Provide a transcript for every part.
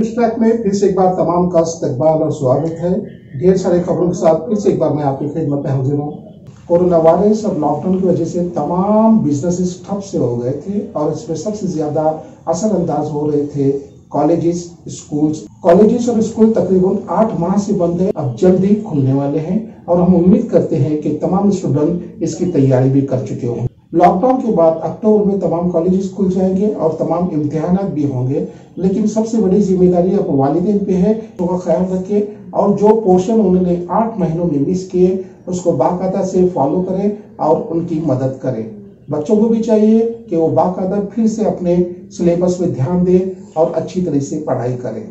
News track में फिर से एक बार तमाम का इस्तकबाल और स्वागत है। ढेर सारे खबरों के साथ फिर से एक बार मैं आपकी खिदमत में हाजिर हूँ। कोरोना वायरस और लॉकडाउन की वजह से तमाम बिजनेसेस ठप से हो गए थे और इसमें सबसे ज्यादा असरअंदाज हो रहे थे कॉलेजेस, स्कूल्स। कॉलेजेस और स्कूल तकरीबन 8 माह से बंद है, अब जल्दी खुलने वाले हैं और हम उम्मीद करते हैं कि तमाम स्टूडेंट इसकी तैयारी भी कर चुके होंगे। लॉकडाउन के बाद अक्टूबर में तमाम कॉलेजेस खुल जाएंगे और तमाम इम्तिहानात भी होंगे, लेकिन सबसे बड़ी जिम्मेदारी अब वालिदैन पे है, तो वो ख्याल रखें और जो पोर्शन उन्होंने 8 महीनों में मिस किए उसको बाकायदा से फॉलो करें और उनकी मदद करें। बच्चों को भी चाहिए कि वो बाकायदा फिर से अपने सिलेबस में ध्यान दें और अच्छी तरह से पढ़ाई करें।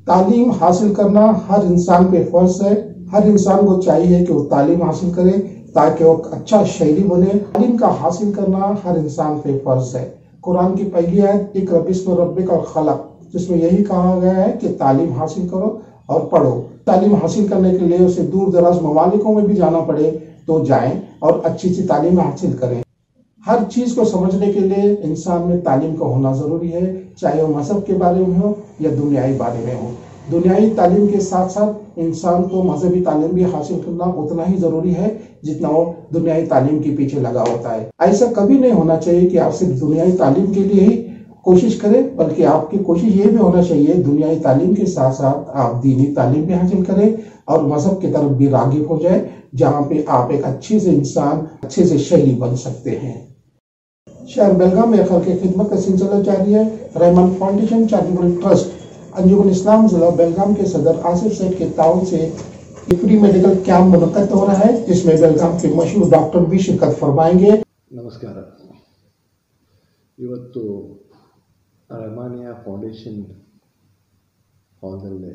तालीम हासिल करना हर इंसान पे फर्ज है। हर इंसान को चाहिए कि वो तालीम हासिल करे ताकि वो अच्छा शहरी बने। तालीम का हासिल करना हर इंसान पे फर्ज है। कुरान की पहली आयत इक़रा बिस्मि रब्बिकल खलक़, जिसमें यही कहा गया है कि तालीम हासिल करो और पढ़ो। तालीम हासिल करने के लिए उसे दूर दराज ममालिकों में भी जाना पड़े तो जाएं और अच्छी सी तालीम हासिल करें। हर चीज को समझने के लिए इंसान में तालीम का होना जरूरी है, चाहे वो मजहब के बारे में हो या दुनियाई बारे में हो। दुनियाई तालीम के साथ साथ इंसान को मजहबी तालीम भी हासिल करना उतना ही जरूरी है जितना वो दुनियाई तालीम के पीछे लगा होता है। ऐसा कभी नहीं होना चाहिए कि आप सिर्फ दुनियाई तालीम के लिए ही कोशिश करें, बल्कि आपकी कोशिश ये भी होना चाहिए दुनियाई तालीम के साथ साथ आप दीनी तालीम भी हासिल करें और मजहब की तरफ भी राग़िब हो जाए, जहाँ पे आप एक अच्छे से इंसान, अच्छे से शहरी बन सकते हैं। शहर बेलगाम में खल्क़ खिदमत का सिलसिला जारी है। रहमान फाउंडेशन चैरिटेबल ट्रस्ट अंजुमन इस्लाम जिला बेलगाम के सदर आसिफ सैद के ताउन से फ्री मेडिकल कैंप मुनक्कद हो रहा है, जिसमें बेलगाम के मशहूर डॉक्टर भी शिरकत फरमाएंगे। नमस्कार। ಇವತ್ತು ರಹಮಾನಿಯ ಫೌಂಡೇಶನ್ ಹಾಲ್ನಲ್ಲಿ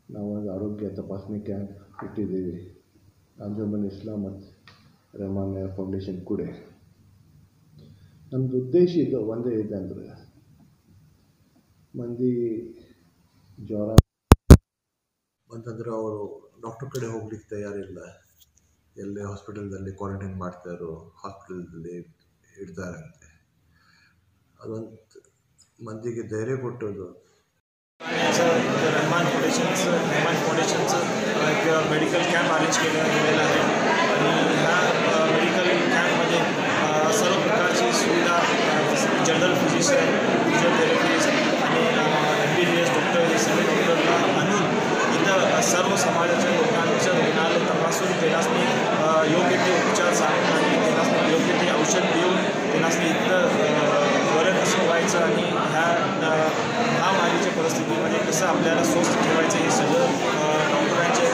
ನಾವೊಂದು ಆರೋಗ್ಯ ತಪಾಸಣೆ ಕ್ಯಾಂಪ್ ಇಟ್ಟಿದ್ದೀವಿ. ಅಂಜುಮನ್ ಇಸ್ಲಾಂ ಮತ್ತು ರಹಮಾನಿಯ ಫೌಂಡೇಶನ್ ಕೂಡ ನಮ್ಮದು ಉದ್ದೇಶ ಇದು ಒಂದೇ ಇದೆ ಅಂದರೆ ಮಂದಿ ಜ್ವರ ಬಂತಂದರೆ ಅವರು ಡಾಕ್ಟರ್ ಕಡೆ ಹೋಗ್ಲಿಕ್ಕೆ ತಯಾರಿಲ್ಲ, ಎಲ್ಲೇ ಹಾಸ್ಪಿಟಲ್ದಲ್ಲಿ ಕ್ವಾರಂಟೈನ್ ಮಾಡ್ತಾರೋ, ಹಾಸ್ಪಿಟಲ್ದಲ್ಲಿ ಇಡ್ತಾರಂತೆ. ಅದೊಂದು ಮಂದಿಗೆ ಧೈರ್ಯ ಕೊಟ್ಟೋದು. रहमान फाउंडेशनचं एक मेडिकल कॅम्प अरेंज केलेला आहे आणि ह्या मेडिकल कॅम्पमध्ये सर्व प्रकारची सुविधा जनरल फिजिशियन, फिजिओथेरपिस्ट आणि MBBS डॉक्टर हे सगळे डॉक्टरला आणून इथं सर्व समाजाच्या लोकांचं रुग्णालय तपासून त्यांना योग्य ते उपचार सांगून आणि त्यांना योग्य ते औषध देऊन त्यांना इथं बरं कसं व्हायचं आणि ह्या महामारीच्या परिस्थितीमध्ये कसं आपल्याला स्वस्थ ठेवायचं हे सगळं डॉक्टरांचे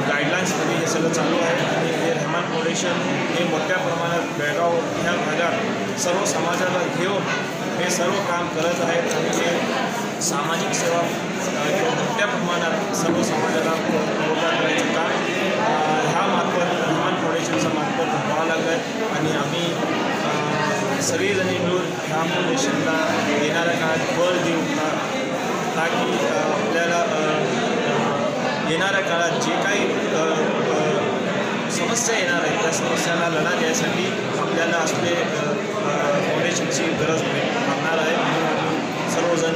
गाईडलाईन्समध्ये हे सगळं चालू आहे. आणि हे रहमान फाउंडेशन हे मोठ्या प्रमाणात बेळगाव ह्या भागात सर्व समाजाला घेऊन हे सर्व काम करत आहेत आणि हे सामाजिक सेवा मोठ्या प्रमाणात सर्व समाजाला मोठा करायचं काम ह्या मार्फत रहमान फाउंडेशनच्या मार्फत व्हावं लागलं आहे. आणि आम्ही सगळेजणी मिळून ह्या फाउंडेशनला येणाऱ्या काळात बळ देऊ ताकी आपल्याला येणाऱ्या काळात जे काही समस्या येणार आहेत त्या समस्यांना लढा द्यायसाठी आपल्याला असले फाउंडेशनची गरज लागणार आहे. म्हणून आम्ही सर्वजण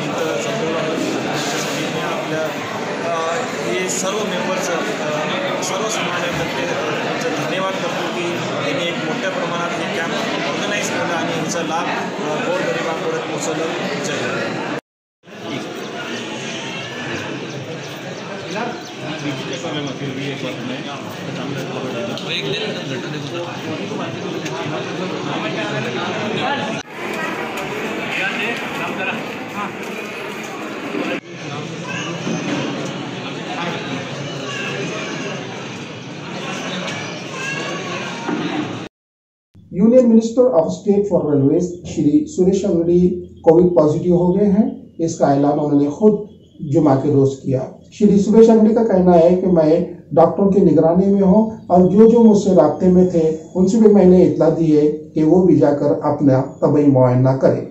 इथं जमलेलो आहोत. त्याच्यासाठी मी आपल्या हे सर्व मेंबर्सचं सर्व समाजातर्फे त्यांचं धन्यवाद करतो की त्यांनी एक मोठ्या प्रमाणात हे कॅम्प ऑर्गनाईज केलं आणि ह्याचा लाभ गोरगरिबांपर्यंत पोहोचवलं. जय Hind. Union minister of state for railways Shri Suresh Angadi Covid positive हो गए हैं। इसका ऐलान उन्होंने खुद जुमा के रोज किया। श्री सुरेश अंगड़ी का कहना है कि मैं डॉक्टरों की निगरानी में हूं और जो मुझसे राब्ते में थे उनसे भी मैंने इतला दी है कि वो भी जाकर अपना तबई मुआयना करें।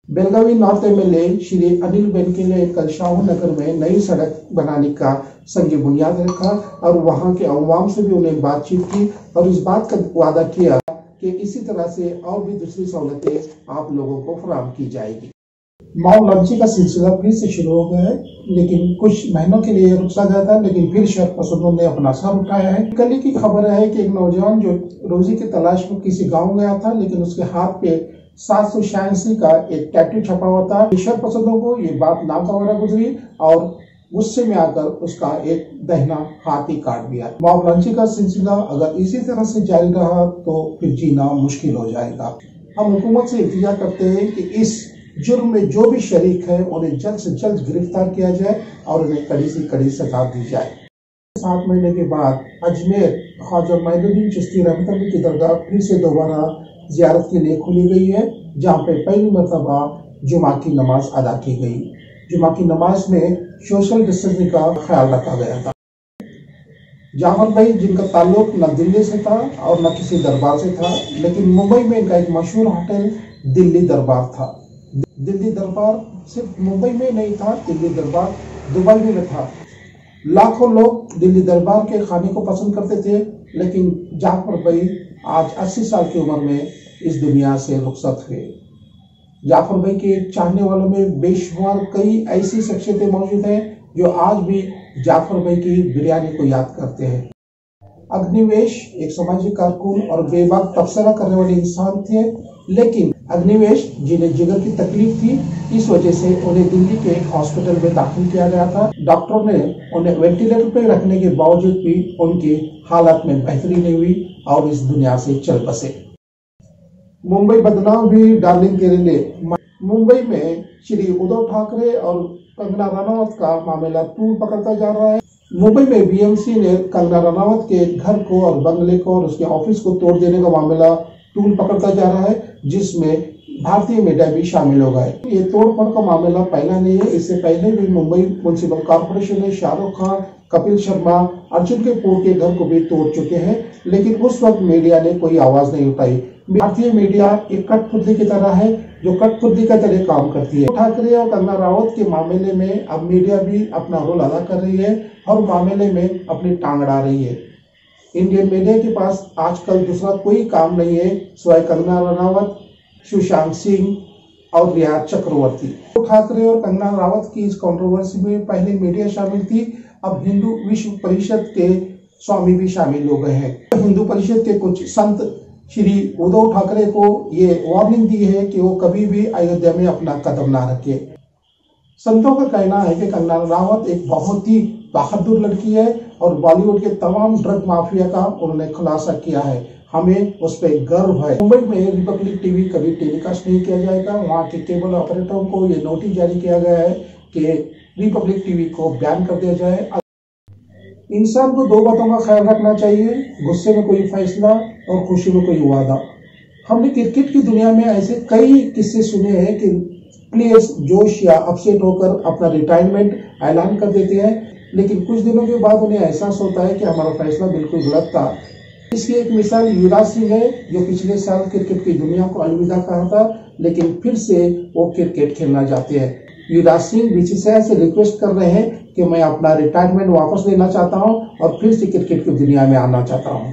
बेलगावी नॉर्थ MLA श्री अनिल बेनके ने कल शाहू नगर में नई सड़क बनाने का संग बुनियाद रखा और वहां के अवाम से भी उन्हें बातचीत की और इस बात का वादा किया कि इसी तरह से और भी दूसरी सहूलतें आप लोगों को फराहम की जाएगी। मॉब लॉन्चिंग का सिलसिला फिर से शुरू हो गया है, लेकिन कुछ महीनों के लिए रुका गया था, लेकिन फिर शर पसंदों ने अपना सर उठाया है। कल ही की खबर है कि एक नौजवान जो रोजी की तलाश में किसी गांव गया था, लेकिन उसके हाथ पे 786 का एक टैटू छपा हुआ था। शर पसंदों को ये बात नागवार गुजरी और गुस्से में आकर उसका एक दाहिना हाथ ही काट दिया। मॉब लॉन्चिंग का सिलसिला अगर इसी तरह से जारी रहा तो फिर जीना मुश्किल हो जाएगा। हम हुकूमत से इंतजार करते हैं कि इस जुर्म में जो भी शरीक है उन्हें जल्द से जल्द गिरफ्तार किया जाए और उन्हें कड़ी से कड़ी सजा दी जाए। 7 महीने के बाद अजमेर ख्वाजा मोइनुद्दीन चिश्ती रहमतुल्लाह की दरगाह फिर से दोबारा जियारत के लिए खुली गई है, जहाँ पे पहली मरतबा जुमा की नमाज अदा की गई। जुमा की नमाज में सोशल डिस्टेंसिंग का ख्याल रखा गया था। जाफर भाई जिनका ताल्लुक न दिल्ली से था और न किसी दरबार से था, लेकिन मुंबई में इनका एक मशहूर होटल दिल्ली दरबार था। दिल्ली दरबार सिर्फ मुंबई में नहीं था, दिल्ली दरबार दुबई में था। लाखों लोग दिल्ली दरबार के खाने को पसंद करते थे, लेकिन जाफर भाई आज 80 साल की उम्र में इस दुनिया से रुखसत हुए। जाफर भाई के चाहने वालों में बेशुमार कई ऐसी शख्सियतें मौजूद हैं जो आज भी जाफर भाई की बिरयानी को याद करते हैं। अग्निवेश एक सामाजिक कारकुन और बेबाक तबसरा करने वाले इंसान थे, लेकिन अग्निवेश जिन्हें जिगर की तकलीफ थी, इस वजह से उन्हें दिल्ली के एक हॉस्पिटल में दाखिल किया गया था। डॉक्टरों ने उन्हें वेंटिलेटर पर रखने के बावजूद भी उनकी हालत में बेहतरी नहीं हुई और इस दुनिया से चल बसे। मुंबई बदनाम भी डार्लिंग के लिए। मुंबई में श्री उद्धव ठाकरे और कंगना रनौत का मामला तूल पकड़ता जा रहा है। मुंबई में बीएमसी ने कंगना रनौत के घर को और बंगले को और उसके ऑफिस को तोड़ देने का मामला तूल पकड़ता जा रहा है, जिसमें भारतीय मीडिया भी शामिल हो गए। ये तोड़फोड़ का मामला पहला नहीं है, इससे पहले भी मुंबई म्युनिसिपल कॉर्पोरेशन ने शाहरुख खान, कपिल शर्मा, अर्जुन कपूर के घर को भी तोड़ चुके हैं, लेकिन उस वक्त मीडिया ने कोई आवाज नहीं उठाई। भारतीय मीडिया एक कठपुतली की तरह है जो कठपुतली का तरह काम करती है। ठाकरे और कंगना रावत के मामले में अब मीडिया भी अपना रोल अदा कर रही है और मामले में अपनी टांग अड़ा रही है। इंडियन मीडिया के पास आजकल दूसरा कोई काम नहीं है सिवाय कंगना रनावत, सुशांत सिंह और रिया चक्रवर्ती। ठाकरे और कंगना रावत की इस कंट्रोवर्सी में पहले मीडिया शामिल थी, अब हिंदू विश्व परिषद के स्वामी भी शामिल हो गए हैं। हिंदू परिषद के कुछ संत श्री उद्धव ठाकरे को ये वार्निंग दी है कि वो कभी भी अयोध्या में अपना कदम ना रखे। संतों का कहना है कि कंगना रावत एक बहुत ही बहादुर लड़की है और बॉलीवुड के तमाम ड्रग माफिया का उन्होंने खुलासा किया है। हमें उस पर गर्व है। मुंबई में रिपब्लिक टीवी कभी टेलीकास्ट नहीं किया जाएगा। वहाँ के केबल ऑपरेटरों को ये नोटिस जारी किया गया है कि रिपब्लिक टीवी को बैन कर दिया जाए। इंसान को 2 बातों का ख्याल रखना चाहिए, गुस्से में कोई फैसला और खुशी में कोई वादा। हमने क्रिकेट की दुनिया में ऐसे कई किस्से सुने हैं कि प्लेयर्स जोश या अपसेट होकर अपना रिटायरमेंट ऐलान कर देते हैं, लेकिन कुछ दिनों के बाद उन्हें एहसास होता है कि हमारा फैसला बिल्कुल गलत था। इसकी एक मिसाल युवराज सिंह है, जो पिछले साल क्रिकेट की दुनिया को अलविदा कहा था, लेकिन फिर से वो क्रिकेट खेलना चाहते हैं। युवराज सिंह बीसीसीआई से रिक्वेस्ट कर रहे हैं कि मैं अपना रिटायरमेंट वापस लेना चाहता हूं और फिर से क्रिकेट की दुनिया में आना चाहता हूं।